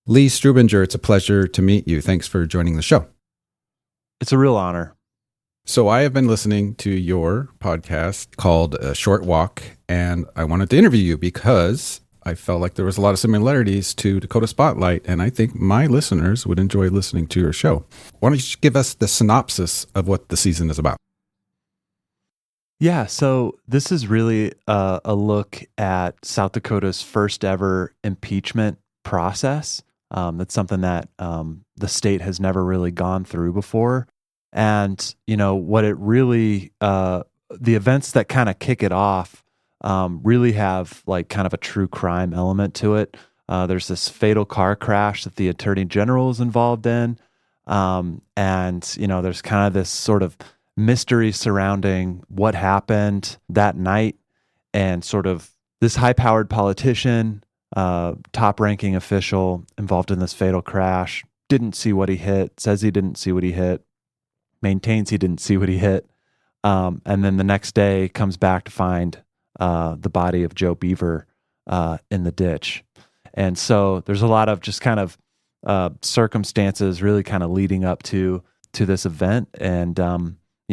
Lee Strubinger, it's a pleasure to meet you. Thanks for joining the show. It's a real honor. So I have been listening to your podcast called Short Walk, and I wanted to interview you because I felt like there was a lot of similarities to Dakota Spotlight, and I think my listeners would enjoy listening to your show. Why don't you just give us the synopsis of what the season is about? Yeah, so this is really a look at South Dakota's first ever impeachment process. That's something that the state has never really gone through before. And, what it really, the events that kind of kick it off really have like kind of a true crime element to it. There's this fatal car crash that the Attorney General is involved in. There's kind of this sort of mystery surrounding what happened that night, and sort of this high-powered politician, top-ranking official involved in this fatal crash, didn't see what he hit, says he didn't see what he hit, maintains he didn't see what he hit, and then the next day comes back to find the body of Joe Boever in the ditch. And so there's a lot of just kind of circumstances really kind of leading up to this event, and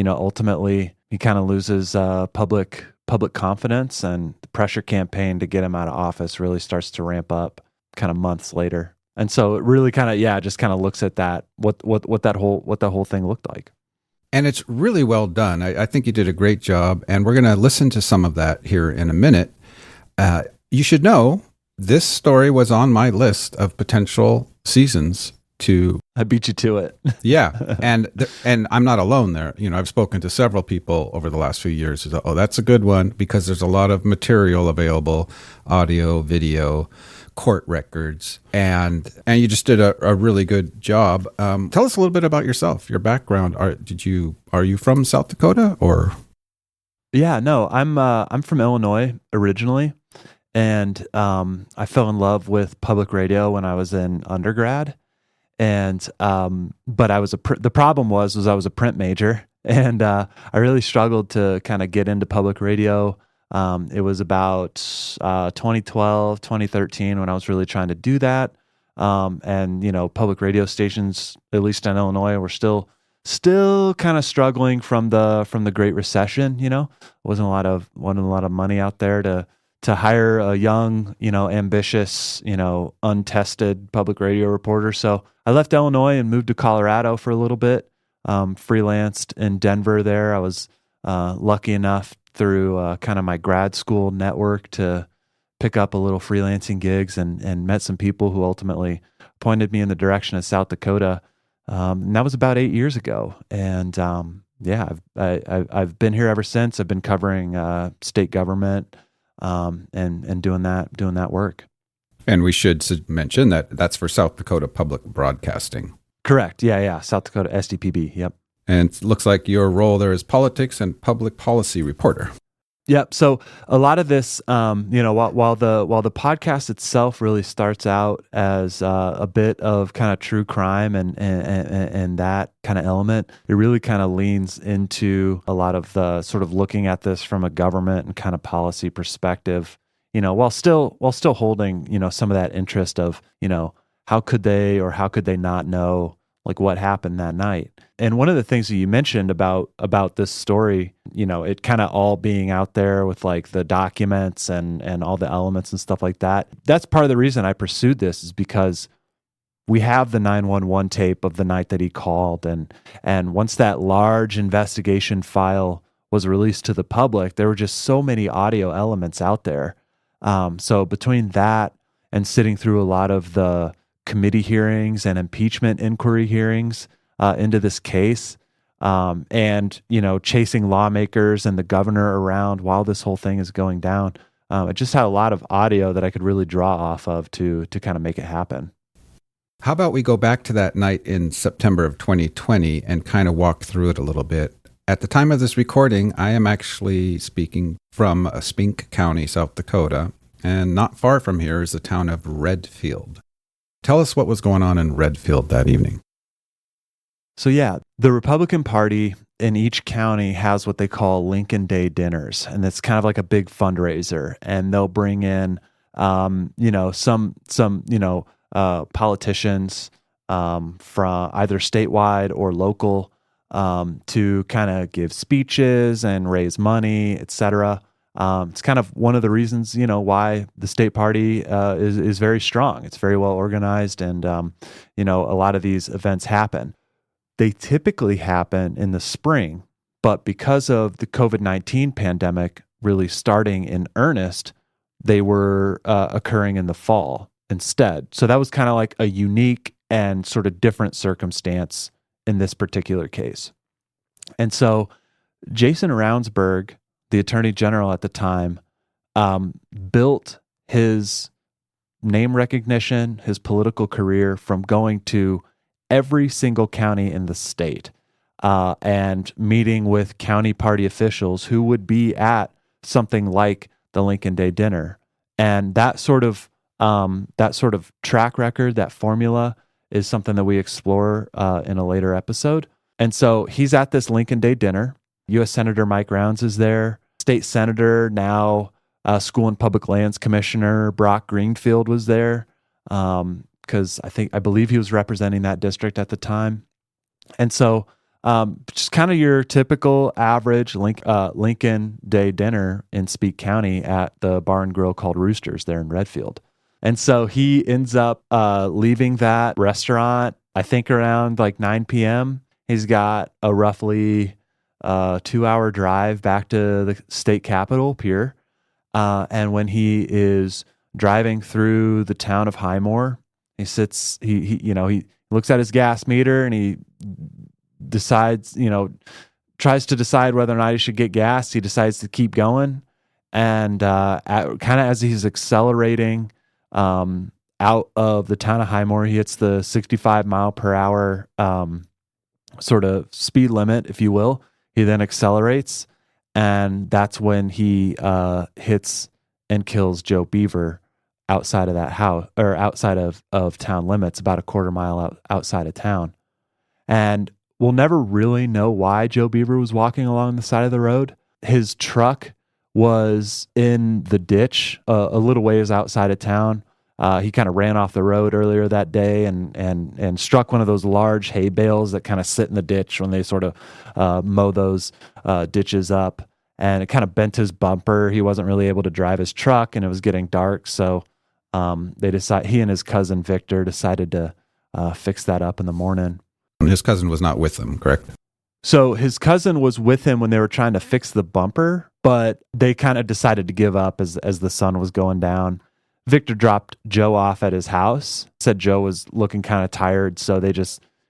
ultimately he kind of loses public confidence, and the pressure campaign to get him out of office really starts to ramp up kind of months later. And so it really kind of just kind of looks at that what that whole thing looked like. And it's really well done. I think you did a great job, and we're going to listen to some of that here in a minute. You should know this story was on my list of potential seasons to. I beat you to it. Yeah, and I'm not alone there. I've spoken to several people over the last few years who say, "Oh, that's a good one," because there's a lot of material available, audio, video, court records, and you just did a really good job. Tell us a little bit about yourself, your background. Are you from South Dakota or? Yeah, no, I'm from Illinois originally, and I fell in love with public radio when I was in undergrad. And but the problem was I was a print major, and I really struggled to kind of get into public radio. It was about 2012, 2013 when I was really trying to do that. Public radio stations, at least in Illinois, were still kind of struggling from the Great Recession. Wasn't a lot of money out there to hire a young, ambitious, untested public radio reporter. So I left Illinois and moved to Colorado for a little bit, freelanced in Denver there. I was lucky enough through kind of my grad school network to pick up a little freelancing gigs, and met some people who ultimately pointed me in the direction of South Dakota. And that was about 8 years ago. And I've been here ever since. I've been covering state government, and doing that work. And we should mention that that's for South Dakota Public Broadcasting. Correct. Yeah. South Dakota SDPB. Yep. And it looks like your role there is politics and public policy reporter. Yep. So a lot of this, while the podcast itself really starts out as a bit of kind of true crime and that kind of element, it really kind of leans into a lot of the sort of looking at this from a government and kind of policy perspective. While still holding some of that interest of how could they not know like what happened that night. And one of the things that you mentioned about this story, it kind of all being out there with like the documents and all the elements and stuff like that. That's part of the reason I pursued this, is because we have the 911 tape of the night that he called. And once that large investigation file was released to the public, there were just so many audio elements out there. So between that and sitting through a lot of the committee hearings and impeachment inquiry hearings into this case, and chasing lawmakers and the governor around while this whole thing is going down, it just had a lot of audio that I could really draw off of to kind of make it happen. How about we go back to that night in September of 2020 and kind of walk through it a little bit? At the time of this recording, I am actually speaking from Spink County, South Dakota, and not far from here is the town of Redfield. Tell us what was going on in Redfield that evening. So yeah, the Republican Party in each county has what they call Lincoln Day dinners, and it's kind of like a big fundraiser. And they'll bring in, some politicians from either statewide or local to kind of give speeches and raise money, etc. It's kind of one of the reasons, why the state party is very strong. It's very well organized, and a lot of these events happen. They typically happen in the spring, but because of the COVID-19 pandemic really starting in earnest, they were occurring in the fall instead. So that was kind of like a unique and sort of different circumstance in this particular case. And so Jason Ravnsborg, the attorney general at the time, built his name recognition, his political career from going to every single county in the state and meeting with county party officials who would be at something like the Lincoln Day dinner. And that sort of track record, that formula, is something that we explore in a later episode. And so he's at this Lincoln Day dinner. U.S. Senator Mike Rounds is there. State Senator, now School and Public Lands Commissioner Brock Greenfield was there because I believe he was representing that district at the time. And so just kind of your typical average Lincoln Day dinner in Speake County at the bar and grill called Roosters there in Redfield. And so he ends up leaving that restaurant, I think around like 9 p.m. He's got a roughly 2-hour drive back to the state capitol, Pierre. And when he is driving through the town of Highmore, he sits, he looks at his gas meter and he decides, tries to decide whether or not he should get gas. He decides to keep going. And kind of as he's accelerating out of the town of Highmore, he hits the 65 mile per hour sort of speed limit, if you will. He then accelerates, and that's when he hits and kills Joe Boever outside of that house, or outside of town limits, about a quarter mile outside of town. And we'll never really know why Joe Boever was walking along the side of the road. His truck was in the ditch a little ways outside of town. He kind of ran off the road earlier that day and struck one of those large hay bales that kind of sit in the ditch when they sort of mow those ditches up. And it kind of bent his bumper. He wasn't really able to drive his truck, and it was getting dark. So he and his cousin Victor decided to fix that up in the morning. His cousin was not with him, correct? So his cousin was with him when they were trying to fix the bumper, but they kind of decided to give up as the sun was going down. Victor dropped Joe off at his house, said Joe was looking kind of tired, so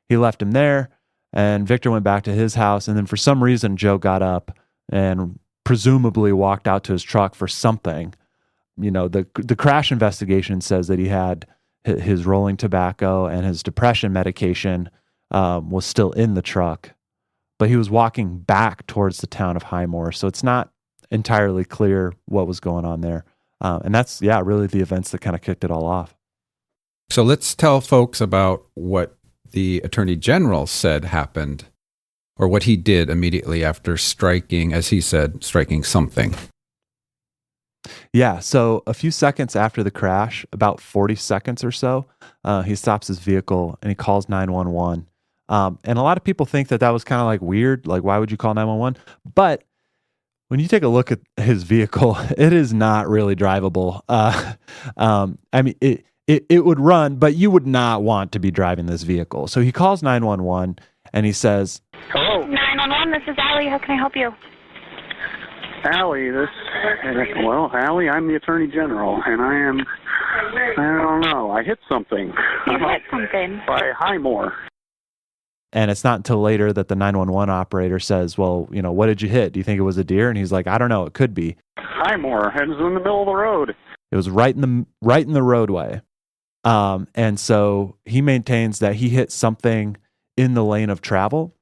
he left him there, and Victor went back to his house, and then for some reason Joe got up and presumably walked out to his truck for something. The crash investigation says that he had his rolling tobacco and his depression medication was still in the truck, but he was walking back towards the town of Highmore, so it's not entirely clear what was going on there. And that's, really the events that kind of kicked it all off. So let's tell folks about what the Attorney General said happened, or what he did immediately after striking, as he said, striking something. Yeah, so a few seconds after the crash, about 40 seconds or so, he stops his vehicle and he calls 911. And a lot of people think that was kind of like weird, like why would you call 911? But when you take a look at his vehicle, it is not really drivable. It would run, but you would not want to be driving this vehicle. So he calls 911 and he says, "Hello, 911. This is Allie. How can I help you?" Allie, Allie, I'm the Attorney General, and I don't know, I hit something. You hit something. By Highmore. And it's not until later that the 911 operator says, well, what did you hit? Do you think it was a deer? And he's like, I don't know. It could be. Highmore, it was in the middle of the road. It was right in the roadway. And so he maintains that he hit something in the lane of travel.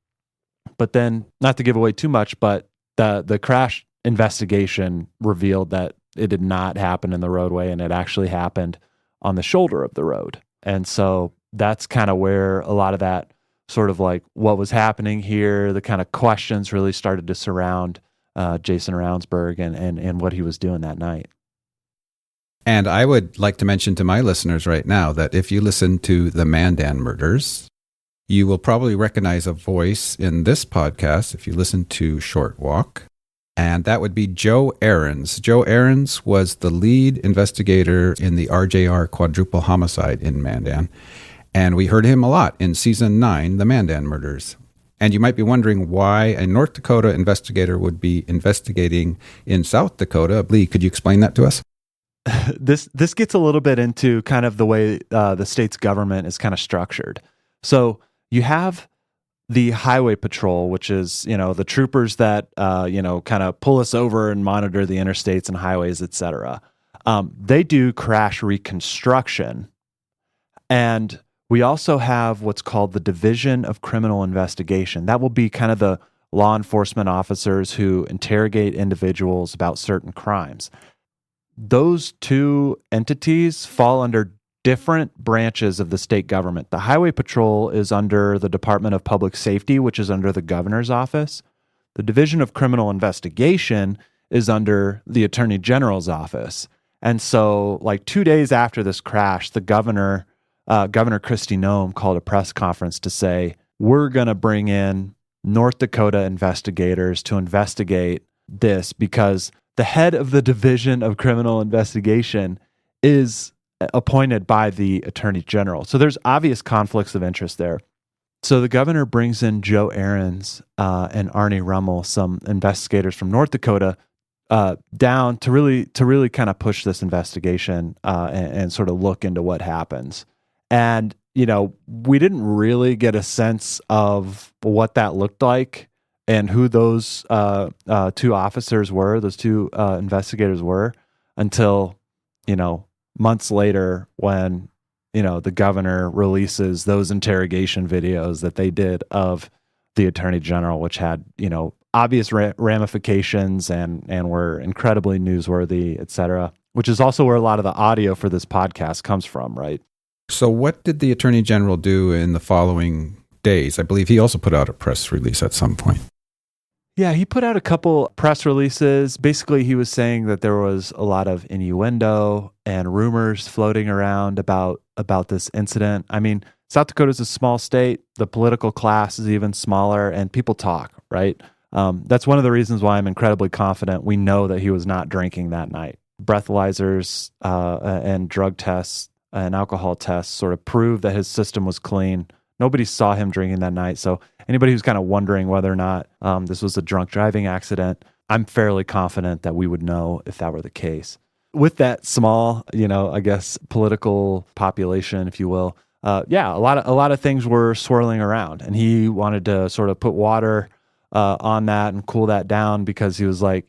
But then, not to give away too much, but the crash investigation revealed that it did not happen in the roadway, and it actually happened on the shoulder of the road. And so that's kind of where a lot of that sort of like what was happening here, the kind of questions really started to surround Jason Ravnsborg and what he was doing that night. And I would like to mention to my listeners right now that if you listen to the Mandan murders, you will probably recognize a voice in this podcast if you listen to Short Walk. And that would be Joe Ahrens. Joe Ahrens was the lead investigator in the RJR quadruple homicide in Mandan. And we heard him a lot in season 9, the Mandan murders. And you might be wondering why a North Dakota investigator would be investigating in South Dakota. Lee, could you explain that to us? This gets a little bit into kind of the way the state's government is kind of structured. So you have the highway patrol, which is, the troopers that, kind of pull us over and monitor the interstates and highways, et cetera. They do crash reconstruction. And we also have what's called the Division of Criminal Investigation. That will be kind of the law enforcement officers who interrogate individuals about certain crimes. Those two entities fall under different branches of the state government. The Highway Patrol is under the Department of Public Safety, which is under the governor's office. The Division of Criminal Investigation is under the Attorney General's office. And so, 2 days after this crash, the Governor Kristi Noem, called a press conference to say, we're going to bring in North Dakota investigators to investigate this because the head of the Division of Criminal Investigation is appointed by the Attorney General. So there's obvious conflicts of interest there. So the governor brings in Joe Ahrens and Arnie Rummel, some investigators from North Dakota, down to really kind of push this investigation and sort of look into what happens. And, we didn't really get a sense of what that looked like and who those two officers were, those two investigators were, until, months later when, the governor releases those interrogation videos that they did of the Attorney General, which had, obvious ramifications and were incredibly newsworthy, et cetera, which is also where a lot of the audio for this podcast comes from, right? So what did the Attorney General do in the following days? I believe he also put out a press release at some point. Yeah, he put out a couple press releases. Basically, he was saying that there was a lot of innuendo and rumors floating around about this incident. I mean, South Dakota is a small state. The political class is even smaller, and people talk, right? That's one of the reasons why I'm incredibly confident we know that he was not drinking that night. Breathalyzers and drug tests and alcohol tests sort of prove that his system was clean. Nobody saw him drinking that night. So anybody who's kind of wondering whether or not this was a drunk driving accident, I'm fairly confident that we would know if that were the case. With that small, I guess, political population, if you will, a lot of things were swirling around, and he wanted to sort of put water on that and cool that down because he was like,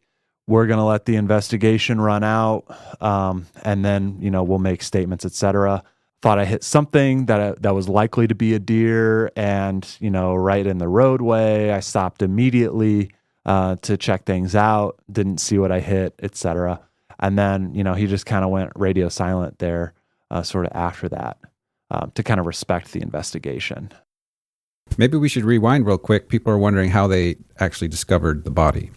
we're going to let the investigation run out, and then, we'll make statements, et cetera. Thought I hit something that was likely to be a deer, and, right in the roadway. I stopped immediately to check things out, didn't see what I hit, et cetera. And then, he just kind of went radio silent there sort of after that to kind of respect the investigation. Maybe we should rewind real quick. People are wondering how they actually discovered the body.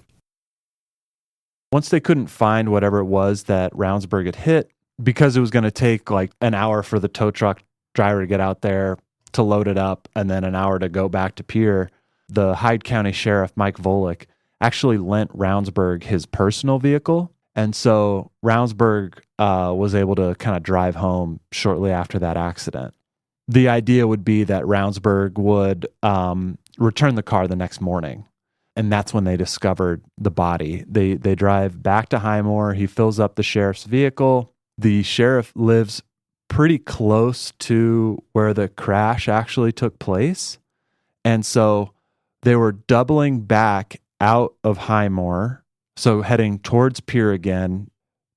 Once they couldn't find whatever it was that Ravnsborg had hit, because it was going to take an hour for the tow truck driver to get out there to load it up and then an hour to go back to Pierre, the Hyde County Sheriff, Mike Volek, actually lent Ravnsborg his personal vehicle. And so Ravnsborg was able to kind of drive home shortly after that accident. The idea would be that Ravnsborg would return the car the next morning. And that's when they discovered the body. They drive back to Highmore. He fills up the sheriff's vehicle. The sheriff lives pretty close to where the crash actually took place. And so they were doubling back out of Highmore, so heading towards Pierre again.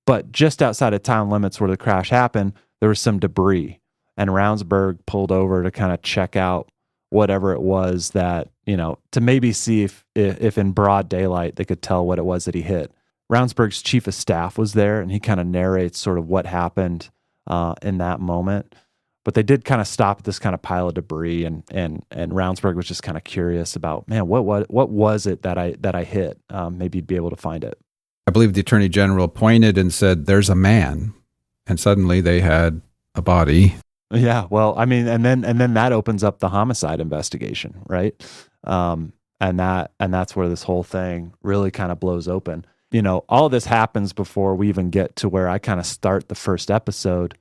But just outside of town limits where the crash happened, there was some debris. And Ravnsborg pulled over to kind of check out whatever it was that, to maybe see if in broad daylight they could tell what it was that he hit. Ravnsborg's chief of staff was there, and he kind of narrates sort of what happened in that moment. But they did kind of stop at this kind of pile of debris, and Ravnsborg was just kind of curious about, man, what was it that I hit? Maybe you'd be able to find it. I believe the Attorney General pointed and said, "There's a man," and suddenly they had a body. Yeah, well, I mean, and then that opens up the homicide investigation, right? And that's where this whole thing really kind of blows open. All of this happens before we even get to where I kind of start the first episode,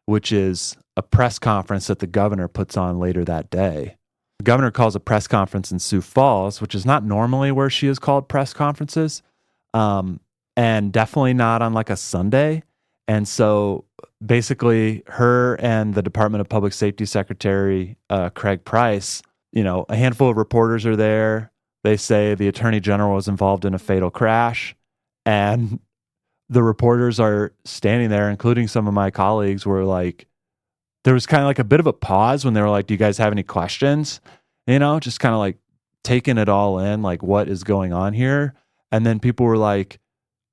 which is a press conference that the governor puts on later that day. The governor calls a press conference in Sioux Falls, which is not normally where she has called press conferences, and definitely not on like a Sunday. And so basically her and the Department of Public Safety Secretary, Craig Price, a handful of reporters are there. They say the Attorney General was involved in a fatal crash. And the reporters are standing there, including some of my colleagues, were like, there was kind of like a bit of a pause when they were like, do you guys have any questions? Just kind of like taking it all in, like what is going on here? And then people were like,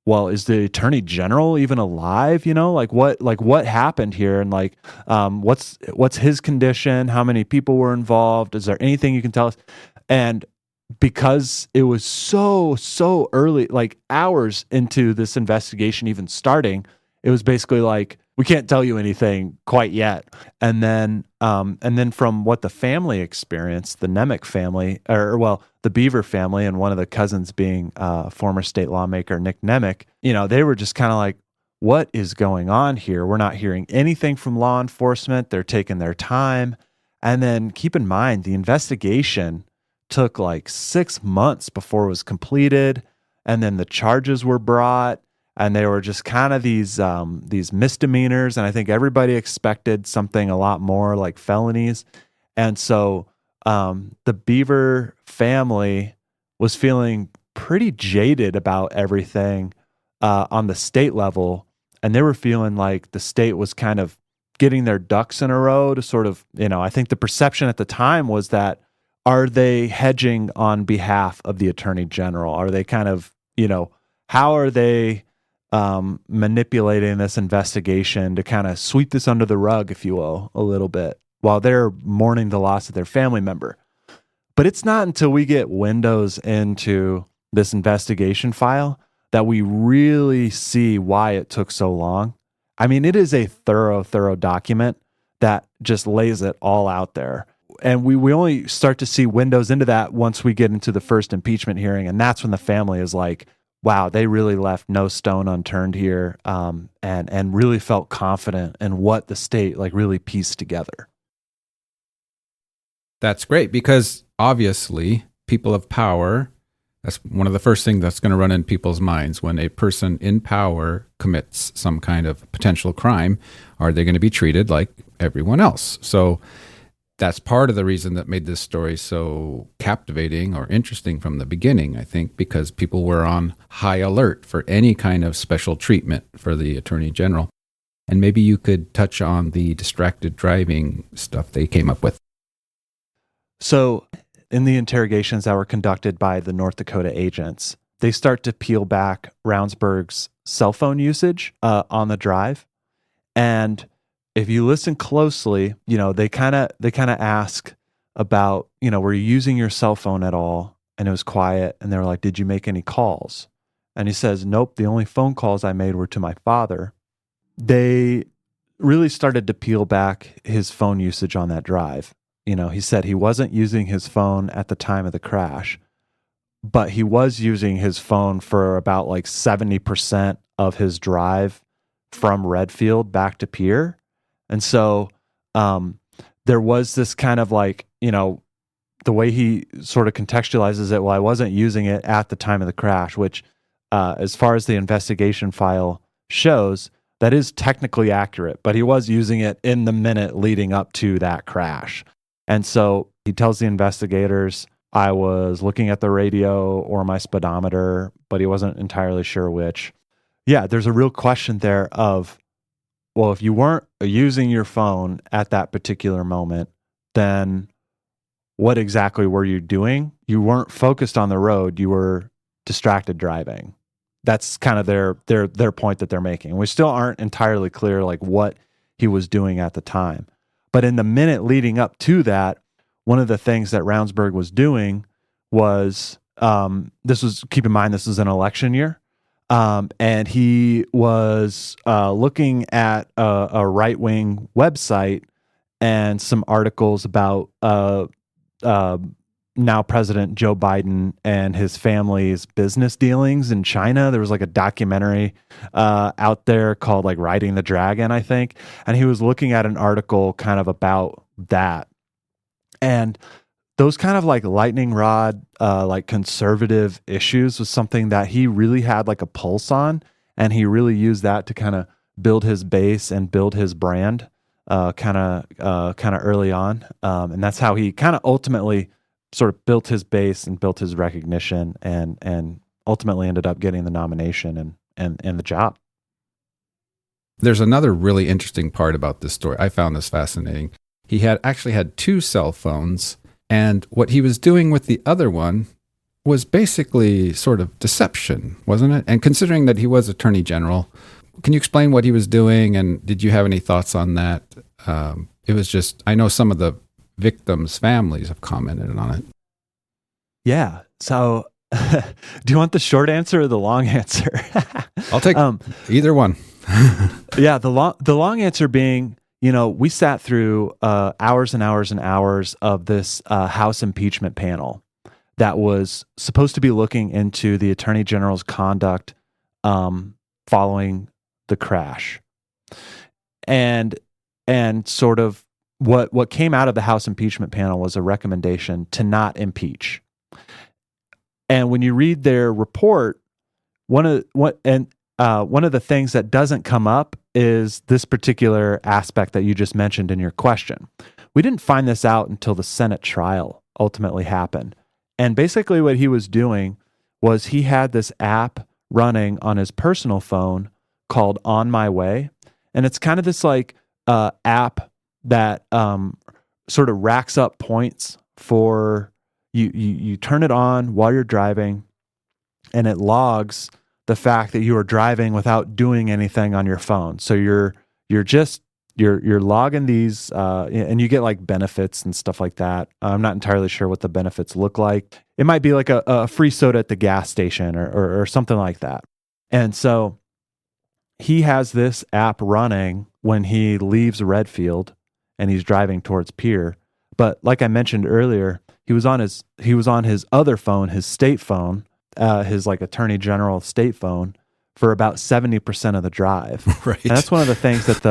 well, is the Attorney General even alive? Like what happened here? And like, what's his condition? How many people were involved? Is there anything you can tell us? And because it was so early, like hours into this investigation even starting, it was basically like, we can't tell you anything quite yet. And then from what the family experienced, the Nemec family, the Beaver family, and one of the cousins being former state lawmaker Nick Nemec, they were just kind of like, what is going on here? We're not hearing anything from law enforcement. They're taking their time. And then keep in mind, the investigation took like 6 months before it was completed. And then the charges were brought. And they were just kind of these misdemeanors, and I think everybody expected something a lot more like felonies. And so the Beaver family was feeling pretty jaded about everything on the state level, and they were feeling like the state was kind of getting their ducks in a row to sort of, I think the perception at the time was that, are they hedging on behalf of the Attorney General? Are they kind of, how are they manipulating this investigation to kind of sweep this under the rug, if you will, a little bit, while they're mourning the loss of their family member? But it's not until we get windows into this investigation file that we really see why it took so long. I mean, it is a thorough document that just lays it all out there. And we only start to see windows into that once we get into the first impeachment hearing. And that's when the family is like, wow, they really left no stone unturned here, and really felt confident in what the state like really pieced together. That's great, because obviously people of power, that's one of the first things that's going to run in people's minds when a person in power commits some kind of potential crime. Are they going to be treated like everyone else? So that's part of the reason that made this story so captivating or interesting from the beginning, I think, because people were on high alert for any kind of special treatment for the Attorney General. And maybe you could touch on the distracted driving stuff they came up with. So in the interrogations that were conducted by the North Dakota agents, they start to peel back Ravnsborg's cell phone usage on the drive. And if you listen closely, they kind of ask about, were you using your cell phone at all? And it was quiet. And they were like, did you make any calls? And he says, nope, the only phone calls I made were to my father. They really started to peel back his phone usage on that drive. He said he wasn't using his phone at the time of the crash, but he was using his phone for about like 70% of his drive from Redfield back to Pierre. And so there was this kind of like, the way he sort of contextualizes it, well, I wasn't using it at the time of the crash, which as far as the investigation file shows, that is technically accurate, but he was using it in the minute leading up to that crash. And so he tells the investigators, I was looking at the radio or my speedometer, but he wasn't entirely sure which. Yeah, there's a real question there of, well, if you weren't using your phone at that particular moment, then what exactly were you doing? You weren't focused on the road. You were distracted driving. That's kind of their point that they're making. We still aren't entirely clear like what he was doing at the time. But in the minute leading up to that, one of the things that Ravnsborg was doing was, keep in mind, this was an election year. And he was looking at a right-wing website and some articles about now President Joe Biden and his family's business dealings in China. There was like a documentary out there called like Riding the Dragon, I think. And he was looking at an article kind of about that. And those kind of like lightning rod, like conservative issues was something that he really had like a pulse on. And he really used that to kind of build his base and build his brand kind of early on. And that's how he kind of ultimately sort of built his base and built his recognition and ultimately ended up getting the nomination and the job. There's another really interesting part about this story. I found this fascinating. He had actually had 2 cell phones, and what he was doing with the other one was basically sort of deception, wasn't it? And considering that he was Attorney General, can you explain what he was doing, and did you have any thoughts on that? It was just, I know some of the victims' families have commented on it. Yeah. So do you want the short answer or the long answer? I'll take either one. Yeah. The long answer being, we sat through hours and hours and hours of this House impeachment panel that was supposed to be looking into the Attorney General's conduct following the crash. And sort of what came out of the House impeachment panel was a recommendation to not impeach. And when you read their report, one of the things that doesn't come up is this particular aspect that you just mentioned in your question. We didn't find this out until the Senate trial ultimately happened. And basically what he was doing was he had this app running on his personal phone called On My Way. And it's kind of this like app that sort of racks up points for you turn it on while you're driving, and it logs the fact that you are driving without doing anything on your phone. So you're logging these, and you get like benefits and stuff like that. I'm not entirely sure what the benefits look like. It might be like a free soda at the gas station or something like that. And so he has this app running when he leaves Redfield and he's driving towards Pier. But like I mentioned earlier, he was on his other phone, his state phone, his like Attorney General state phone, for about 70% of the drive. Right. And that's one of the things that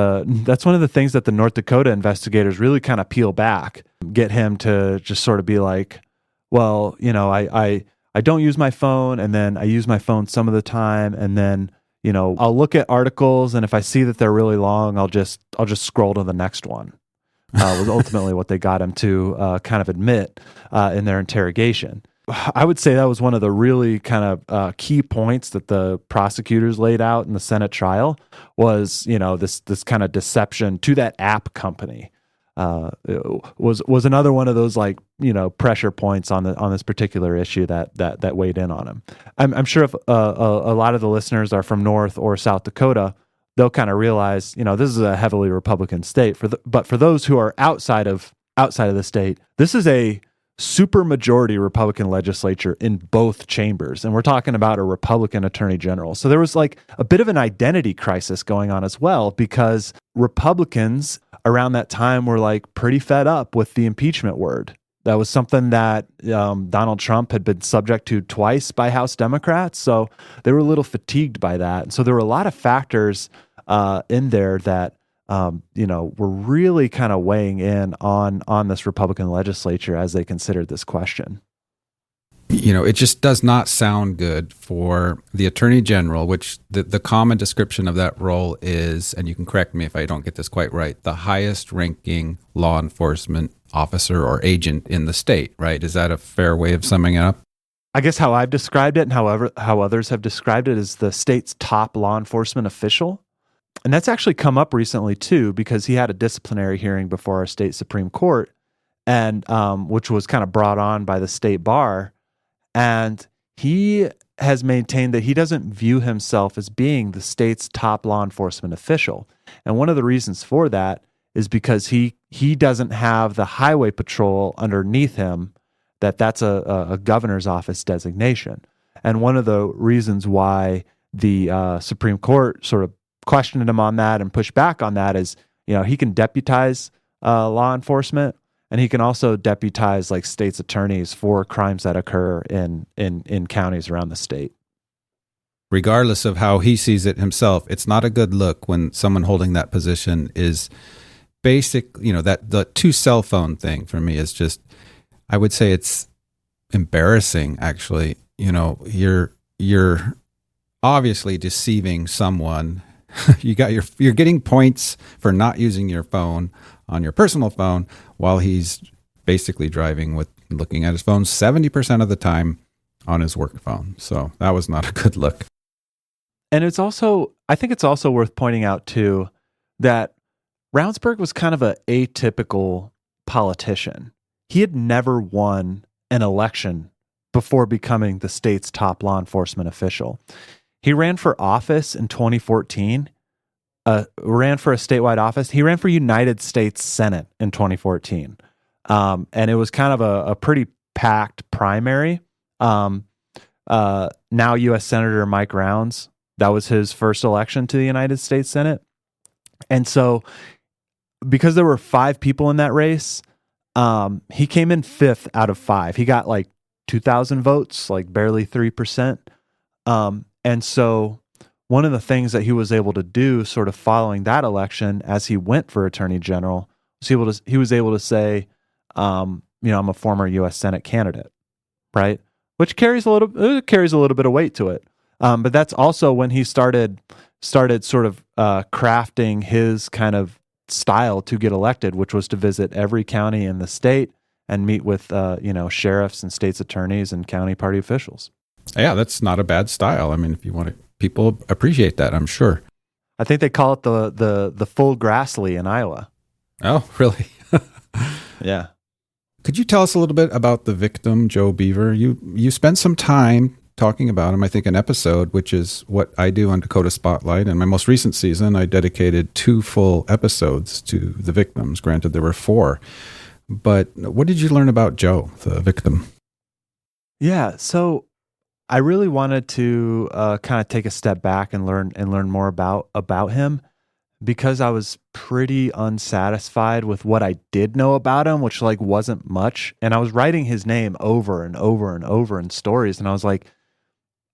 the North Dakota investigators really kind of peel back, get him to just sort of be like, well, I don't use my phone, and then I use my phone some of the time, and then I'll look at articles, and if I see that they're really long, I'll just scroll to the next one. Was ultimately what they got him to kind of admit in their interrogation. I would say that was one of the really kind of key points that the prosecutors laid out in the Senate trial was, this kind of deception to that app company was another one of those like, pressure points on this particular issue that weighed in on him. I'm sure if a lot of the listeners are from North or South Dakota, they'll kind of realize, this is a heavily Republican state. But for those who are outside of the state, this is a super majority Republican legislature in both chambers. And we're talking about a Republican Attorney General. So there was like a bit of an identity crisis going on as well, because Republicans around that time were like pretty fed up with the impeachment word. That was something that Donald Trump had been subject to twice by House Democrats. So they were a little fatigued by that. And so there were a lot of factors in there that, were really kind of weighing in on this Republican legislature as they considered this question. It just does not sound good for the Attorney General, which the common description of that role is, and you can correct me if I don't get this quite right, the highest ranking law enforcement officer or agent in the state, right? Is that a fair way of summing it up? I guess how I've described it and how others have described it is the state's top law enforcement official. And that's actually come up recently too, because he had a disciplinary hearing before our state Supreme Court, and which was kind of brought on by the state bar. And he has maintained that he doesn't view himself as being the state's top law enforcement official. And one of the reasons for that is because he doesn't have the highway patrol underneath him, that's a governor's office designation. And one of the reasons why the Supreme Court sort of questioned him on that and pushed back on that is, he can deputize law enforcement, and he can also deputize like state's attorneys for crimes that occur in counties around the state. Regardless of how he sees it himself, it's not a good look when someone holding that position is basic, that the 2 cell phone thing for me is just, I would say it's embarrassing, actually. You're obviously deceiving someone. You're getting points for not using your phone on your personal phone while he's basically driving with looking at his phone 70% of the time on his work phone. So that was not a good look. And I think it's also worth pointing out too that Ravnsborg was kind of an atypical politician. He had never won an election before becoming the state's top law enforcement official. He ran for office in 2014, ran for a statewide office. He ran for United States Senate in 2014. And it was kind of a pretty packed primary. Now U.S. Senator Mike Rounds, that was his first election to the United States Senate. And so because there were 5 people in that race, he came in 5th out of 5. He got like 2,000 votes, like barely 3%. And so one of the things that he was able to do sort of following that election as he went for attorney general, he was able to say, I'm a former U.S. Senate candidate, right? Which carries a little bit of weight to it. But that's also when he started sort of crafting his kind of style to get elected, which was to visit every county in the state and meet with sheriffs and state's attorneys and county party officials. Yeah, that's not a bad style. I mean, if you want to, people appreciate that, I'm sure. I think they call it the full Grassley in Iowa. Oh, really? Yeah. Could you tell us a little bit about the victim, Joe Boever? You spent some time talking about him, I think an episode, which is what I do on Dakota Spotlight. In my most recent season, I dedicated 2 full episodes to the victims. Granted, there were 4. But what did you learn about Joe, the victim? Yeah, so I really wanted to kind of take a step back and learn more about him, because I was pretty unsatisfied with what I did know about him, which like wasn't much. And I was writing his name over and over and over in stories, and I was like,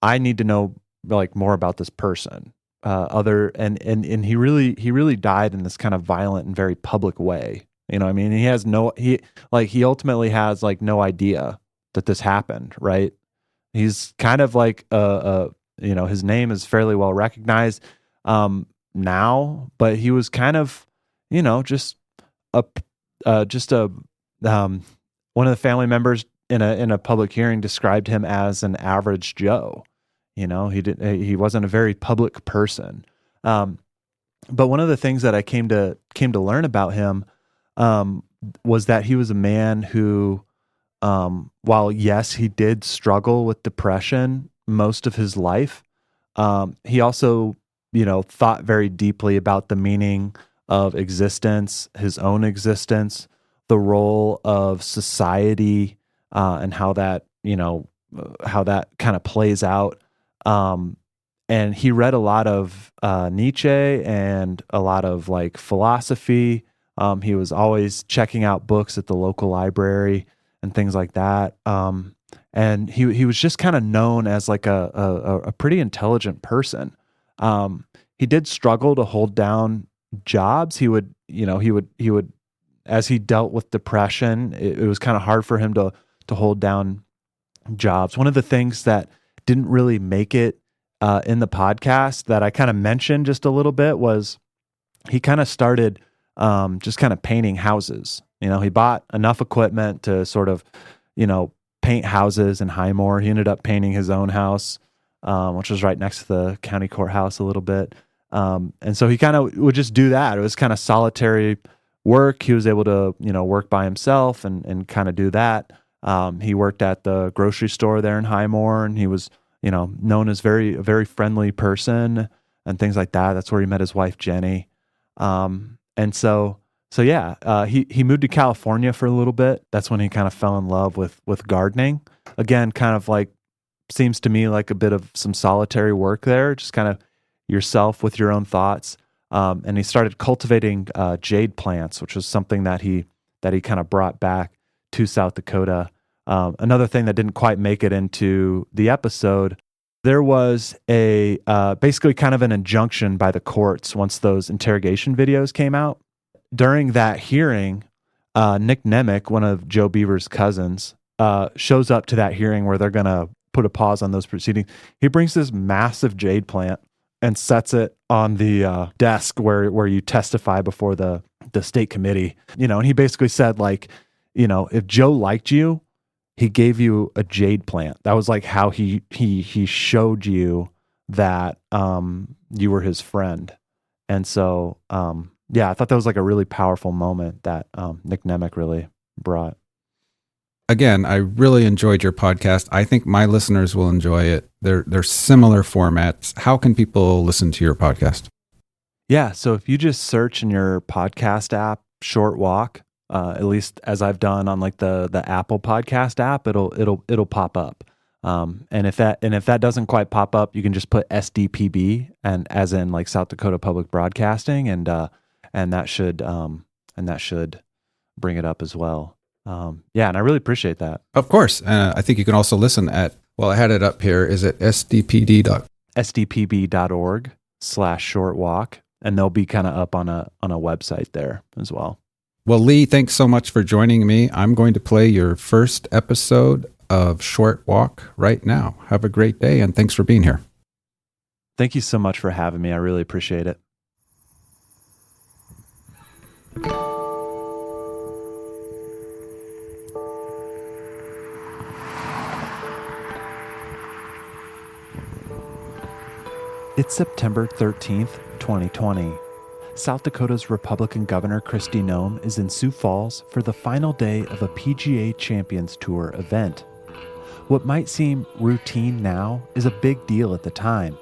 I need to know like more about this person. And he really died in this kind of violent and very public way. I mean, he ultimately has like no idea that this happened, right? He's kind of like his name is fairly well recognized now, but he was kind of just one of the family members in a public hearing described him as an average Joe. He wasn't a very public person. But one of the things that I came to learn about him was that he was a man who, while yes, he did struggle with depression most of his life, he also, thought very deeply about the meaning of existence, his own existence, the role of society, and how that kind of plays out. And he read a lot of Nietzsche and a lot of like philosophy. He was always checking out books at the local library and things like that. And he was just kind of known as like a pretty intelligent person. He did struggle to hold down jobs. He would, as he dealt with depression, it was kind of hard for him to hold down jobs. One of the things that didn't really make it in the podcast that I kind of mentioned just a little bit was he kind of started just kind of painting houses. He bought enough equipment to sort of, paint houses in Highmore. He ended up painting his own house, which was right next to the county courthouse a little bit. And so he kind of would just do that. It was kind of solitary work. He was able to, work by himself and kind of do that. He worked at the grocery store there in Highmore, and he was, known as a very friendly person and things like that. That's where he met his wife, Jenny. And so yeah, he moved to California for a little bit. That's when he kind of fell in love with gardening. Again, kind of like seems to me like a bit of some solitary work there, just kind of yourself with your own thoughts. And he started cultivating jade plants, which was something that he kind of brought back to South Dakota. Another thing that didn't quite make it into the episode, there was a basically kind of an injunction by the courts once those interrogation videos came out. During that hearing, Nick Nemec, one of Joe Boever's cousins, shows up to that hearing where they're going to put a pause on those proceedings. He brings this massive jade plant and sets it on the desk where you testify before the state committee. And he basically said, like, if Joe liked you, he gave you a jade plant. That was like how he showed you that you were his friend. And so, I thought that was like a really powerful moment that Nick Nemec really brought. Again, I really enjoyed your podcast. I think my listeners will enjoy it. They're similar formats. How can people listen to your podcast? Yeah, so if you just search in your podcast app, Short Walk, at least as I've done on like the Apple Podcast app, it'll pop up. And if that doesn't quite pop up, you can just put SDPB and as in like South Dakota Public Broadcasting, and that should bring it up as well. And I really appreciate that. Of course. I think you can also listen at, I had it up here. Is it sdpb.org/shortwalk? And they'll be kind of up on a website there as well. Well, Lee, thanks so much for joining me. I'm going to play your first episode of Short Walk right now. Have a great day, and thanks for being here. Thank you so much for having me. I really appreciate it. It's September 13th, 2020. South Dakota's Republican Governor Kristi Noem is in Sioux Falls for the final day of a PGA Champions Tour event. What might seem routine now is a big deal at the time.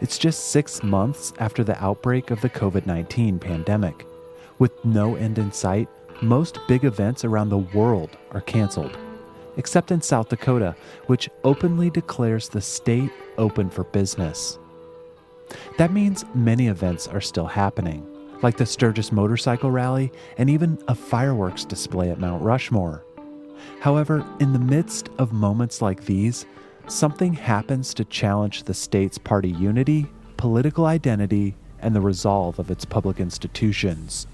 It's just 6 months after the outbreak of the COVID-19 pandemic. With no end in sight, most big events around the world are canceled, except in South Dakota, which openly declares the state open for business. That means many events are still happening, like the Sturgis Motorcycle Rally and even a fireworks display at Mount Rushmore. However, in the midst of moments like these, something happens to challenge the state's party unity, political identity, and the resolve of its public institutions.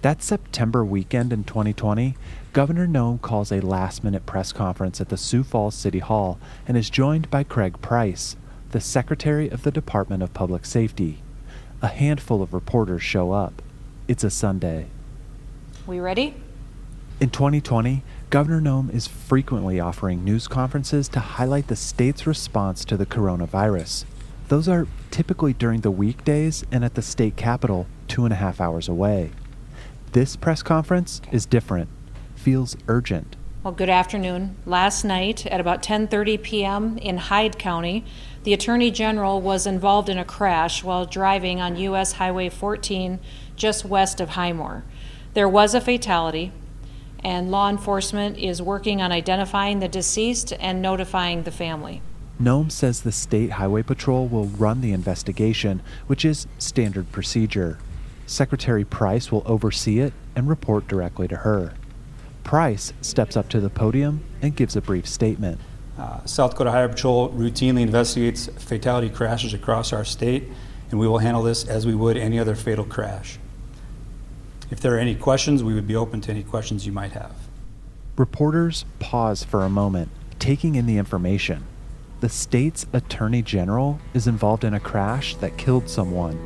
That September weekend in 2020, Governor Noem calls a last-minute press conference at the Sioux Falls City Hall and is joined by Craig Price, the Secretary of the Department of Public Safety. A handful of reporters show up. It's a Sunday. We ready? In 2020, Governor Noem is frequently offering news conferences to highlight the state's response to the coronavirus. Those are typically during the weekdays and at the state capitol, 2.5 hours away. This press conference is different, feels urgent. Well, good afternoon. Last night at about 10:30 p.m. in Hyde County, the Attorney General was involved in a crash while driving on U.S. Highway 14 just west of Highmore. There was a fatality, and law enforcement is working on identifying the deceased and notifying the family. Noem says the State Highway Patrol will run the investigation, which is standard procedure. Secretary Price will oversee it and report directly to her. Price steps up to the podium and gives a brief statement. South Dakota Highway Patrol routinely investigates fatality crashes across our state, and we will handle this as we would any other fatal crash. If there are any questions, we would be open to any questions you might have. Reporters pause for a moment, taking in the information. The state's Attorney General is involved in a crash that killed someone.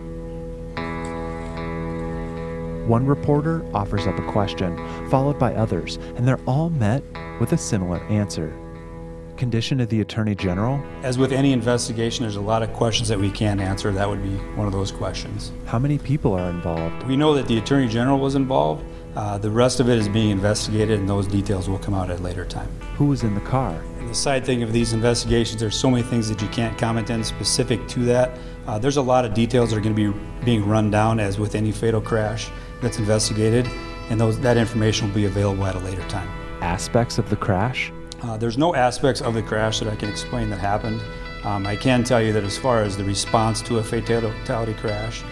One reporter offers up a question, followed by others, and they're all met with a similar answer. Condition of the Attorney General? As with any investigation, there's a lot of questions that we can't answer. That would be one of those questions. How many people are involved? We know that the Attorney General was involved. The rest of it is being investigated, and those details will come out at a later time. Who was in the car? And the side thing of these investigations, there's so many things that you can't comment on specific to that. There's a lot of details that are going to be being run down, as with any fatal crash that's investigated, and that information will be available at a later time. Aspects of the crash? There's no aspects of the crash that I can explain that happened. I can tell you that as far as the response to a fatality crash,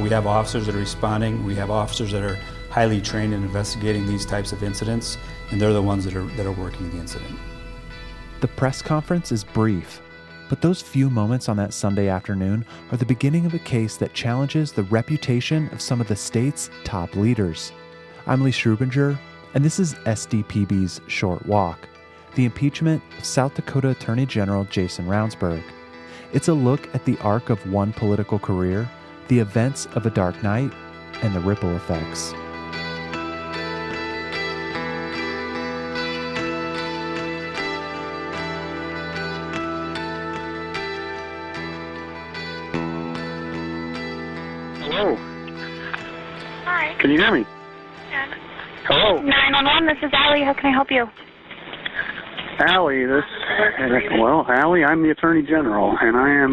we have officers that are responding. We have officers that are highly trained in investigating these types of incidents, and they're the ones that are working the incident. The press conference is brief, but those few moments on that Sunday afternoon are the beginning of a case that challenges the reputation of some of the state's top leaders. I'm Lee Strubinger, and this is SDPB's Short Walk, the impeachment of South Dakota Attorney General Jason Ravnsborg. It's a look at the arc of one political career, the events of a dark night, and the ripple effects. Hello. Hi. Can you hear me? Hello. 911, this is Allie. How can I help you? Allie, Allie, I'm the Attorney General, and I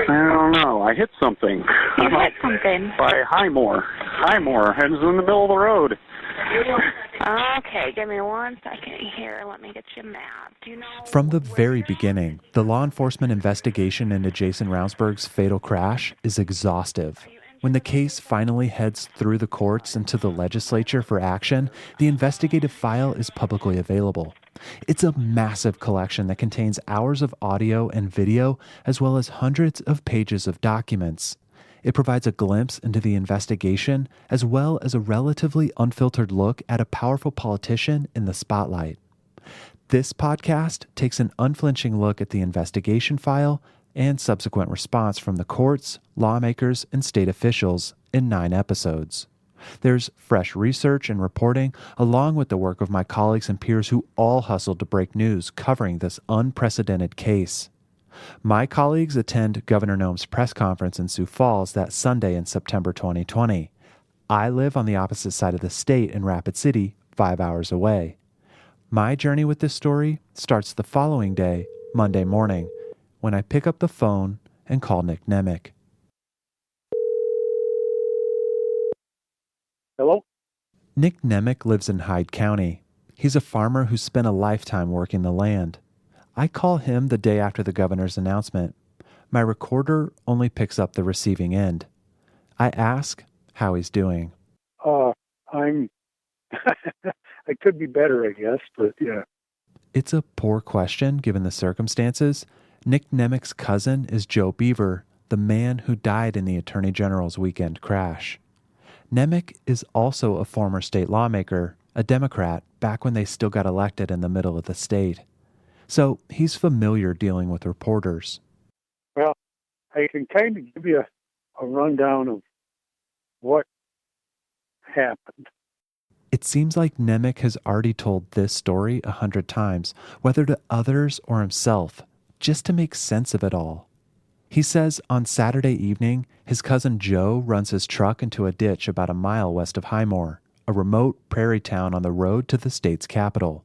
don't know, I hit something. You hit something. By Highmore, and it's in the middle of the road. Okay, give me 1 second here. Let me get you a map. Do you know? From the very beginning, the law enforcement investigation into Jason Ravnsborg's fatal crash is exhaustive. When the case finally heads through the courts and to the legislature for action, the investigative file is publicly available. It's a massive collection that contains hours of audio and video, as well as hundreds of pages of documents. It provides a glimpse into the investigation, as well as a relatively unfiltered look at a powerful politician in the spotlight. This podcast takes an unflinching look at the investigation file and subsequent response from the courts, lawmakers, and state officials in 9 episodes. There's fresh research and reporting, along with the work of my colleagues and peers who all hustled to break news covering this unprecedented case. My colleagues attend Governor Noem's press conference in Sioux Falls that Sunday in September 2020. I live on the opposite side of the state in Rapid City, 5 hours away. My journey with this story starts the following day, Monday morning, when I pick up the phone and call Nick Nemec. Hello? Nick Nemec lives in Hyde County. He's a farmer who spent a lifetime working the land. I call him the day after the governor's announcement. My recorder only picks up the receiving end. I ask how he's doing. I'm I could be better, I guess, but yeah. It's a poor question given the circumstances. Nick Nemec's cousin is Joe Boever, the man who died in the Attorney General's weekend crash. Nemec is also a former state lawmaker, a Democrat, back when they still got elected in the middle of the state. So he's familiar dealing with reporters. Well, I can kind of give you a rundown of what happened. It seems like Nemec has already told this story 100 times, whether to others or himself, just to make sense of it all. He says on Saturday evening, his cousin Joe runs his truck into a ditch about a mile west of Highmore, a remote prairie town on the road to the state's capital.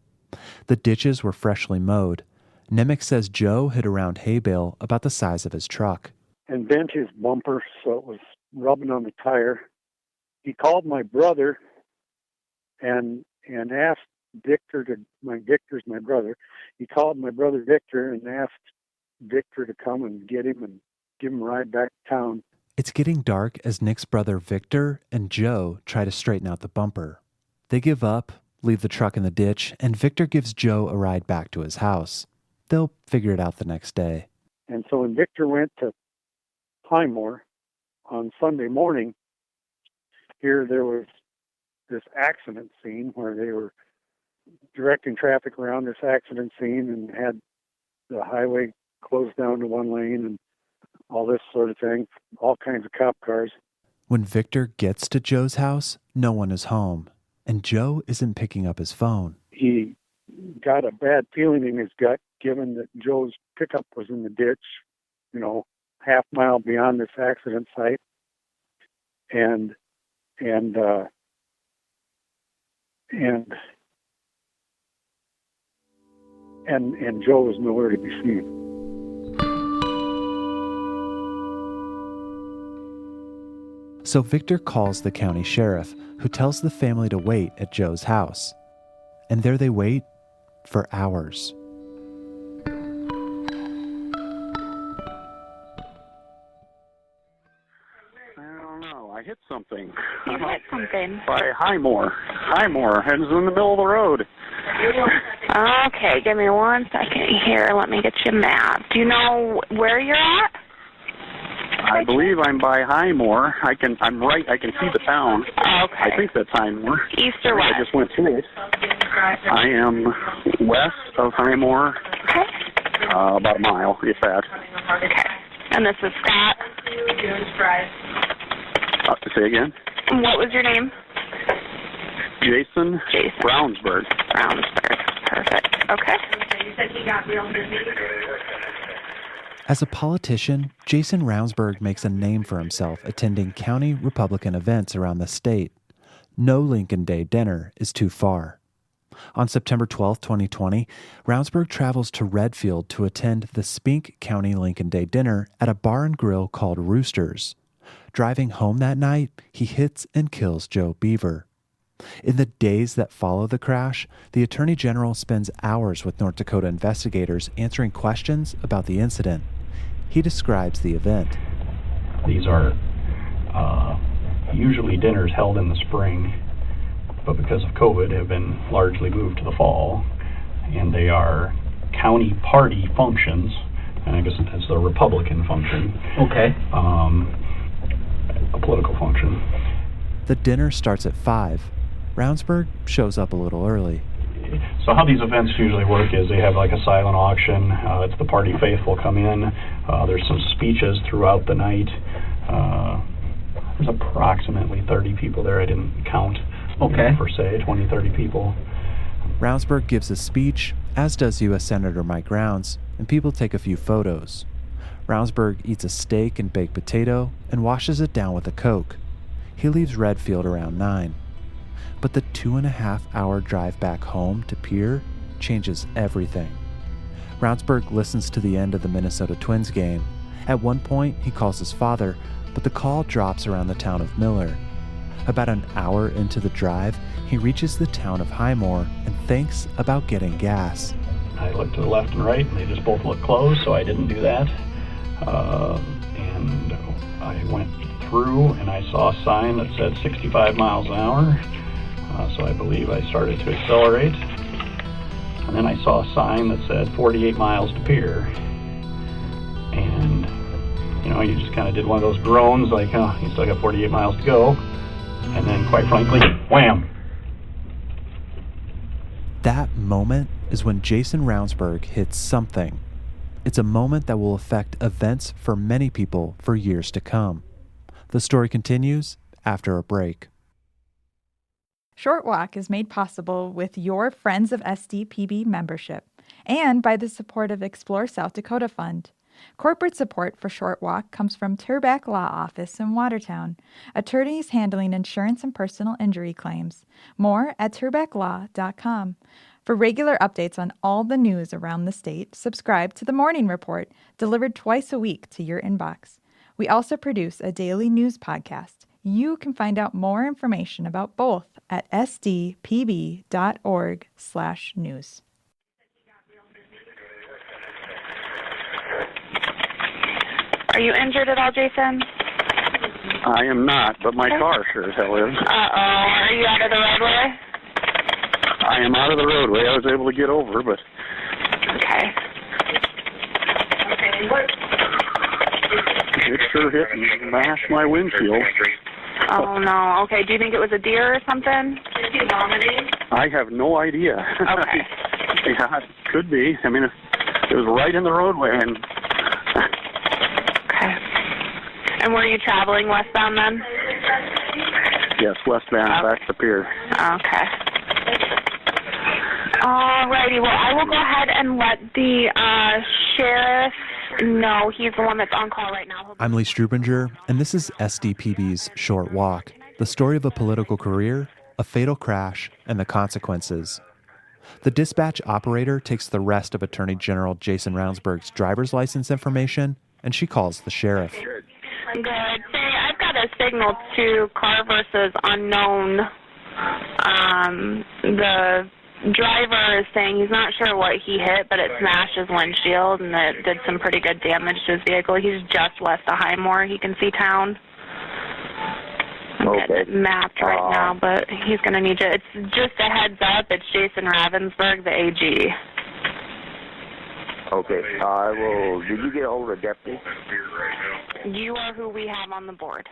The ditches were freshly mowed. Nemec says Joe hit around hay bale about the size of his truck. And bent his bumper so it was rubbing on the tire. He called my brother and asked Victor's my brother. He called my brother Victor and asked Victor to come and get him and give him a ride back to town. It's getting dark as Nick's brother Victor and Joe try to straighten out the bumper. They give up, leave the truck in the ditch, and Victor gives Joe a ride back to his house. They'll figure it out the next day. And so when Victor went to Highmore on Sunday morning, here there was this accident scene where they were directing traffic around this accident scene and had the highway closed down to one lane and all this sort of thing, all kinds of cop cars. When Victor gets to Joe's house, no one is home, and Joe isn't picking up his phone. He got a bad feeling in his gut, given that Joe's pickup was in the ditch, half mile beyond this accident site. And Joe was nowhere to be seen. So Victor calls the county sheriff, who tells the family to wait at Joe's house. And there they wait for hours. I don't know. I hit something. You hit something. By Highmore. Highmore. It was in the middle of the road. Okay, give me 1 second here. Let me get you a map. Do you know where you're at? I believe I'm by Highmore. I'm right. I can see the town. Okay. I think that's Highmore. East or west? I just went through it. I am west of Highmore. Okay. About a mile, if that. Okay. And this is Scott? Say again? What was your name? Jason. Ravnsborg. Ravnsborg. Perfect. Okay. As a politician, Jason Ravnsborg makes a name for himself attending county Republican events around the state. No Lincoln Day dinner is too far. On September 12, 2020, Ravnsborg travels to Redfield to attend the Spink County Lincoln Day dinner at a bar and grill called Roosters. Driving home that night, he hits and kills Joe Boever. In the days that follow the crash, the Attorney General spends hours with North Dakota investigators answering questions about the incident. He describes the event. These are usually dinners held in the spring, but because of COVID have been largely moved to the fall, and they are county party functions, and I guess it's a Republican function. Okay. A political function. The dinner starts at 5. Ravnsborg shows up a little early. So how these events usually work is they have like a silent auction. It's the party faithful come in. There's some speeches throughout the night. There's approximately 30 people there. I didn't count. Okay. Per se, 20, 30 people. Ravnsborg gives a speech, as does U.S. Senator Mike Rounds, and people take a few photos. Ravnsborg eats a steak and baked potato and washes it down with a Coke. He leaves Redfield around 9. But the 2.5-hour drive back home to Pierre changes everything. Ravnsborg listens to the end of the Minnesota Twins game. At one point, he calls his father, but the call drops around the town of Miller. About an hour into the drive, he reaches the town of Highmore and thinks about getting gas. I looked to the left and right, and they just both looked closed, so I didn't do that. And I went through, and I saw a sign that said 65 miles an hour. So I believe I started to accelerate. And then I saw a sign that said 48 miles to Pierre. And, you just kind of did one of those groans, like, you still got 48 miles to go. And then, quite frankly, wham! That moment is when Jason Ravnsborg hits something. It's a moment that will affect events for many people for years to come. The story continues after a break. Short Walk is made possible with your Friends of SDPB membership and by the support of Explore South Dakota Fund. Corporate support for Short Walk comes from Turback Law Office in Watertown, attorneys handling insurance and personal injury claims. More at turbacklaw.com. For regular updates on all the news around the state, subscribe to the Morning Report, delivered twice a week to your inbox. We also produce a daily news podcast. You can find out more information about both at sdpb.org/news. Are you injured at all, Jason? I am not, but my car sure as hell is. Uh-oh. Are you out of the roadway? I am out of the roadway. I was able to get over, but... Okay. It sure hit and mashed my windshield. Oh, no. Okay. Do you think it was a deer or something? I have no idea. Okay. Yeah, it could be. I mean, it was right in the roadway. And okay. And were you traveling westbound then? Yes, westbound, back to Pierre. Okay. Alrighty. Well, I will go ahead and let the sheriff know. He's the one that's on call right now. I'm Lee Strubinger, and this is SDPB's Short Walk, the story of a political career, a fatal crash, and the consequences. The dispatch operator takes the rest of Attorney General Jason Ravnsborg's driver's license information, and she calls the sheriff. Good. Say, I've got a signal to car versus unknown. The driver is saying he's not sure what he hit, but it smashed his windshield and it did some pretty good damage to his vehicle. He's just west of Highmore. He can see town. I'm getting it mapped right now, but he's going to need you. It's just a heads up. It's Jason Ravnsborg, the AG. Okay. I will. Did you get a hold of the deputy? You are who we have on the board.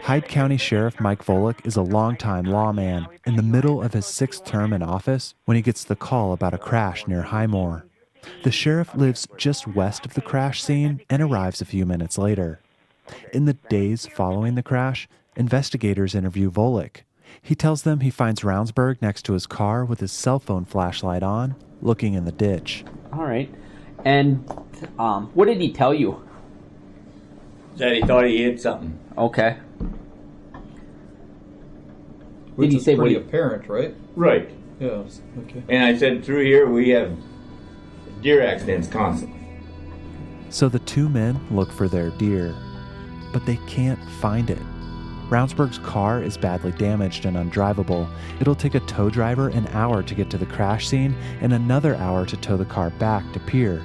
Hyde County Sheriff Mike Volek is a longtime lawman in the middle of his 6th term in office when he gets the call about a crash near Highmore. The sheriff lives just west of the crash scene and arrives a few minutes later. In the days following the crash, investigators interview Volek. He tells them he finds Ravnsborg next to his car with his cell phone flashlight on, looking in the ditch. All right. And what did he tell you? That he thought he hit something. Okay. Which did he is say pretty what he... apparent, right? Right. Yeah, okay. And I said, through here we have deer accidents constantly. So the two men look for their deer, but they can't find it. Ravnsborg's car is badly damaged and undrivable. It'll take a tow driver an hour to get to the crash scene and another hour to tow the car back to pier.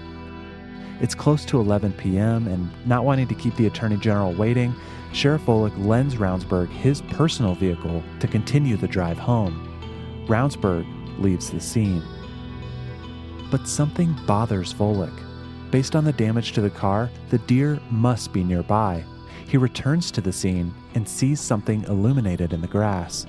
It's close to 11 p.m., and not wanting to keep the Attorney General waiting, Sheriff Volek lends Ravnsborg his personal vehicle to continue the drive home. Ravnsborg leaves the scene. But something bothers Volek. Based on the damage to the car, the deer must be nearby. He returns to the scene and sees something illuminated in the grass.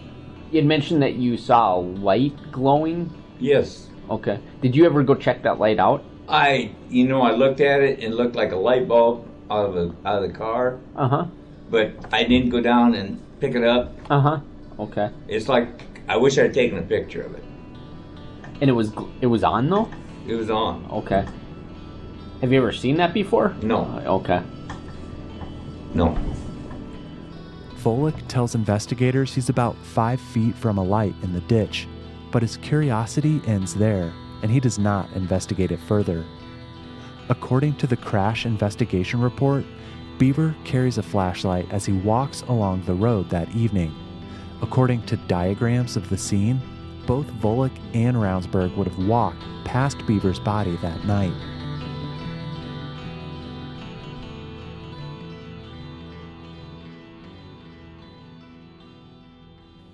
You had mentioned that you saw a light glowing? Yes. Okay. Did you ever go check that light out? I looked at it and it looked like a light bulb out of the car. Uh-huh. But I didn't go down and pick it up. Uh-huh. Okay. It's like, I wish I'd taken a picture of it. And it was on, though? It was on. Okay. Have you ever seen that before? No. Okay. No. Volek tells investigators he's about 5 feet from a light in the ditch, but his curiosity ends there, and he does not investigate it further. According to the crash investigation report, Beaver carries a flashlight as he walks along the road that evening. According to diagrams of the scene, both Volek and Ravnsborg would have walked past Beaver's body that night.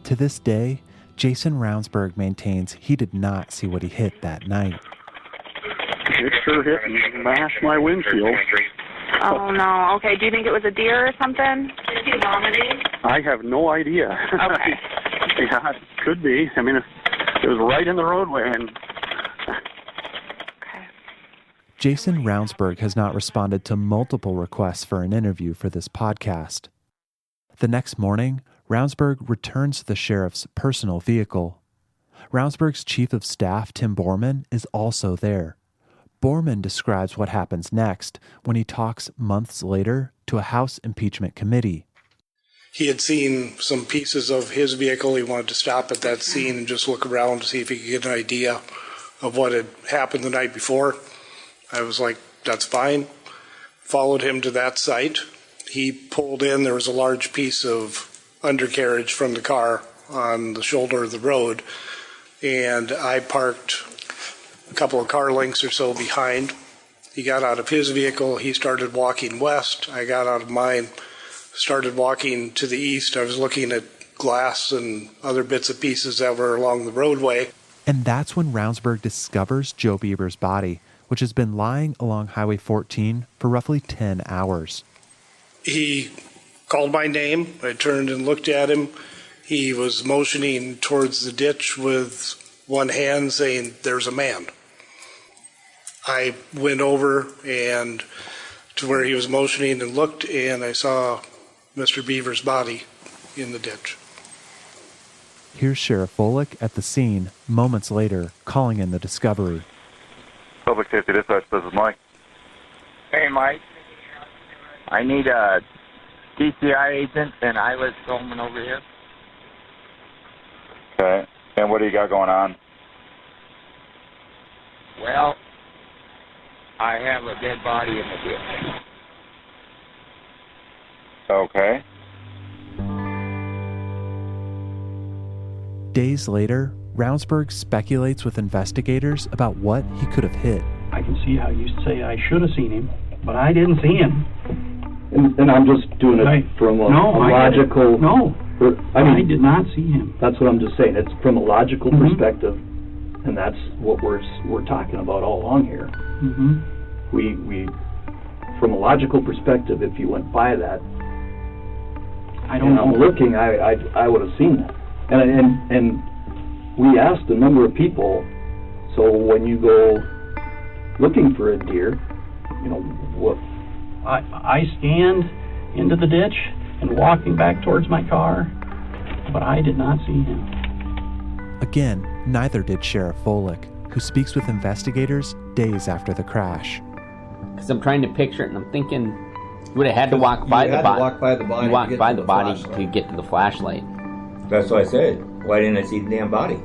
To this day, Jason Ravnsborg maintains he did not see what he hit that night. It sure hit and smashed my windshield. Oh, no. Okay, do you think it was a deer or something? Did he vomit? I have no idea. Okay. Yeah, it could be. I mean, it was right in the roadway. And okay. Jason Ravnsborg has not responded to multiple requests for an interview for this podcast. The next morning, Ravnsborg returns the sheriff's personal vehicle. Ravnsborg's chief of staff, Tim Borman, is also there. Borman describes what happens next when he talks months later to a House impeachment committee. He had seen some pieces of his vehicle. He wanted to stop at that scene and just look around to see if he could get an idea of what had happened the night before. I was like, that's fine. Followed him to that site. He pulled in. There was a large piece of undercarriage from the car on the shoulder of the road, and I parked a couple of car lengths or so behind. He got out of his vehicle. He started walking west. I got out of mine, started walking to the east. I was looking at glass and other bits and pieces that were along the roadway. And that's when Ravnsborg discovers Joe Boever's body, which has been lying along Highway 14 for roughly 10 hours. He called my name. I turned and looked at him. He was motioning towards the ditch with one hand saying, "There's a man." I went over and to where he was motioning and looked, and I saw Mr. Boever's body in the ditch. Here's Sheriff Volek at the scene moments later, calling in the discovery. Public Safety Dispatch, this is Mike. Hey, Mike. I need a DCI agent and eyelid Coleman over here. Okay. And what do you got going on? Well, I have a dead body in the ditch. Okay. Days later, Ravnsborg speculates with investigators about what he could have hit. I can see how you say I should have seen him, but I didn't see him. And I'm just doing it from a logical... I did not see him. That's what I'm just saying. It's from a logical perspective, and that's what we're talking about all along here. We from a logical perspective, if you went by that, I don't know. I'm looking, I would have seen that. And we asked a number of people, so when you go looking for a deer, you know, what... I scanned into the ditch and walking back towards my car, but I did not see him. Again, neither did Sheriff Volick, who speaks with investigators days after the crash. Because I'm trying to picture it, and I'm thinking you would have had to walk by the body. You walked by the body to get to the flashlight. That's what I said. Why didn't I see the damn body?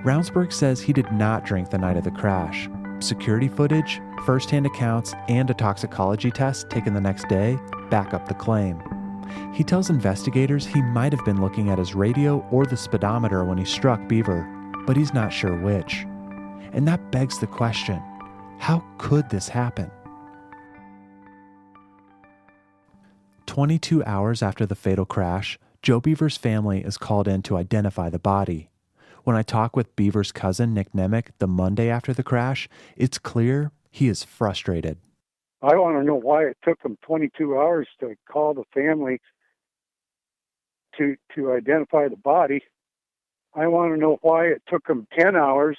Ravnsborg says he did not drink the night of the crash. Security footage, first-hand accounts, and a toxicology test taken the next day back up the claim. He tells investigators he might have been looking at his radio or the speedometer when he struck Beaver, but he's not sure which. And that begs the question, how could this happen? 22 hours after the fatal crash, Joe Beaver's family is called in to identify the body. When I talk with Beaver's cousin, Nick Nemec, the Monday after the crash, it's clear he is frustrated. I want to know why it took them 22 hours to call the family to identify the body. I want to know why it took them 10 hours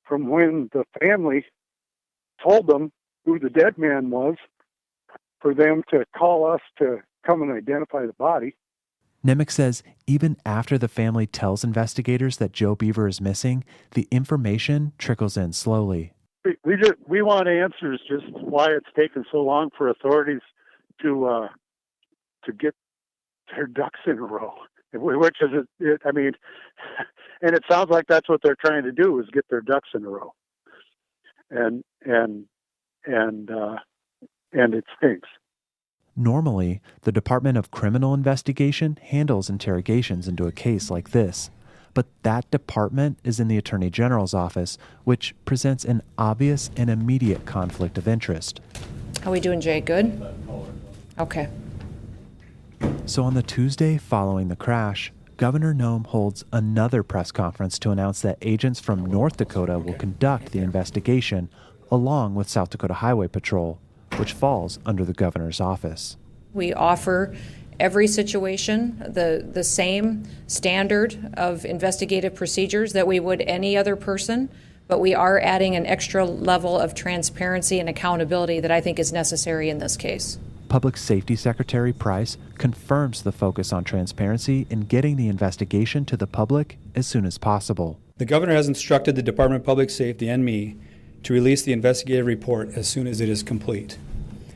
from when the family told them who the dead man was for them to call us to come and identify the body. Nemec says even after the family tells investigators that Joe Beaver is missing, the information trickles in slowly. We want answers just why it's taken so long for authorities to get their ducks in a row, which is, and it sounds like that's what they're trying to do is get their ducks in a row, and it stinks. Normally, the Department of Criminal Investigation handles interrogations into a case like this, but that department is in the Attorney General's office, which presents an obvious and immediate conflict of interest. How we doing, Jay? Good? Okay. So on the Tuesday following the crash, Governor Noem holds another press conference to announce that agents from North Dakota will conduct the investigation along with South Dakota Highway Patrol, which falls under the governor's office. We offer every situation the same standard of investigative procedures that we would any other person, but we are adding an extra level of transparency and accountability that I think is necessary in this case. Public Safety Secretary Price confirms the focus on transparency in getting the investigation to the public as soon as possible. The governor has instructed the Department of Public Safety and me to release the investigative report as soon as it is complete.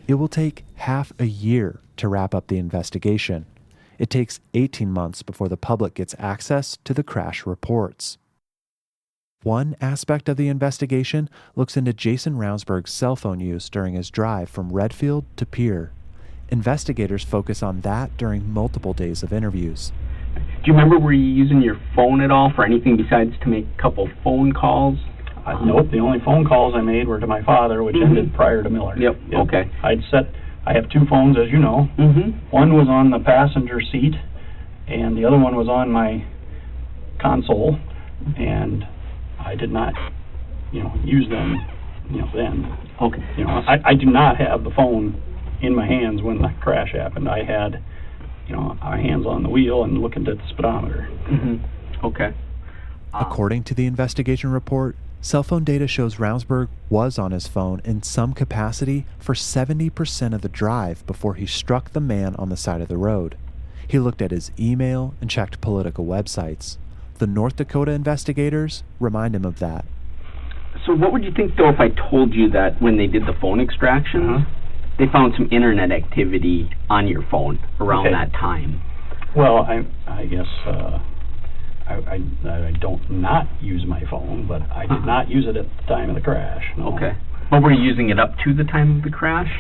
It will take half a year to wrap up the investigation. It takes 18 months before the public gets access to the crash reports. One aspect of the investigation looks into Jason Ravnsborg's cell phone use during his drive from Redfield to Pierre. Investigators focus on that during multiple days of interviews. Do you remember, were you using your phone at all for anything besides to make a couple phone calls? Nope, the only phone calls I made were to my father, which ended prior to Miller. Yep. Okay. I have two phones, as you know. One was on the passenger seat, and the other one was on my console, and I did not, use them, then. Okay. I do not have the phone in my hands when the crash happened. I had, our hands on the wheel and looking at the speedometer. Okay. According to the investigation report, cell phone data shows Ravnsborg was on his phone in some capacity for 70% of the drive before he struck the man on the side of the road. He looked at his email and checked political websites. The North Dakota investigators remind him of that. So what would you think, though, if I told you that when they did the phone extractions, they found some internet activity on your phone around that time? Well, I guess I don't not use my phone, but I did not use it at the time of the crash. No. Okay. But were you using it up to the time of the crash?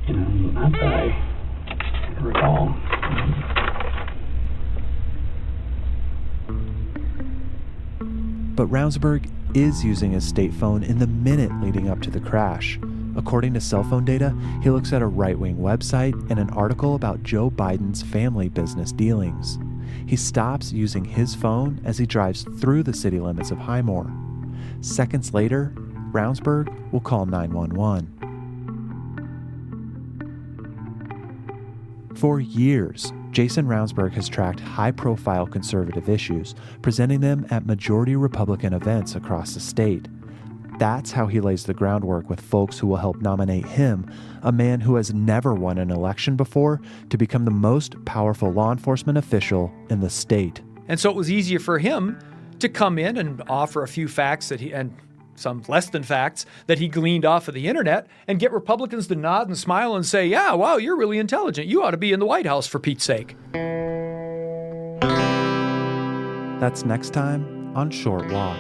Not that I recall. But Ravnsborg is using his state phone in the minute leading up to the crash. According to cell phone data, he looks at a right-wing website and an article about Joe Biden's family business dealings. He stops using his phone as he drives through the city limits of Highmore. Seconds later, Ravnsborg will call 911. For years, Jason Ravnsborg has tracked high-profile conservative issues, presenting them at majority Republican events across the state. That's how he lays the groundwork with folks who will help nominate him, a man who has never won an election before, to become the most powerful law enforcement official in the state. And so it was easier for him to come in and offer a few facts and some less than facts that he gleaned off of the internet and get Republicans to nod and smile and say, yeah, wow, you're really intelligent. You ought to be in the White House for Pete's sake. That's next time on Short Walk.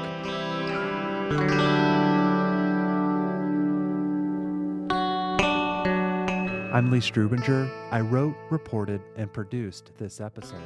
I'm Lee Strubinger. I wrote, reported, and produced this episode.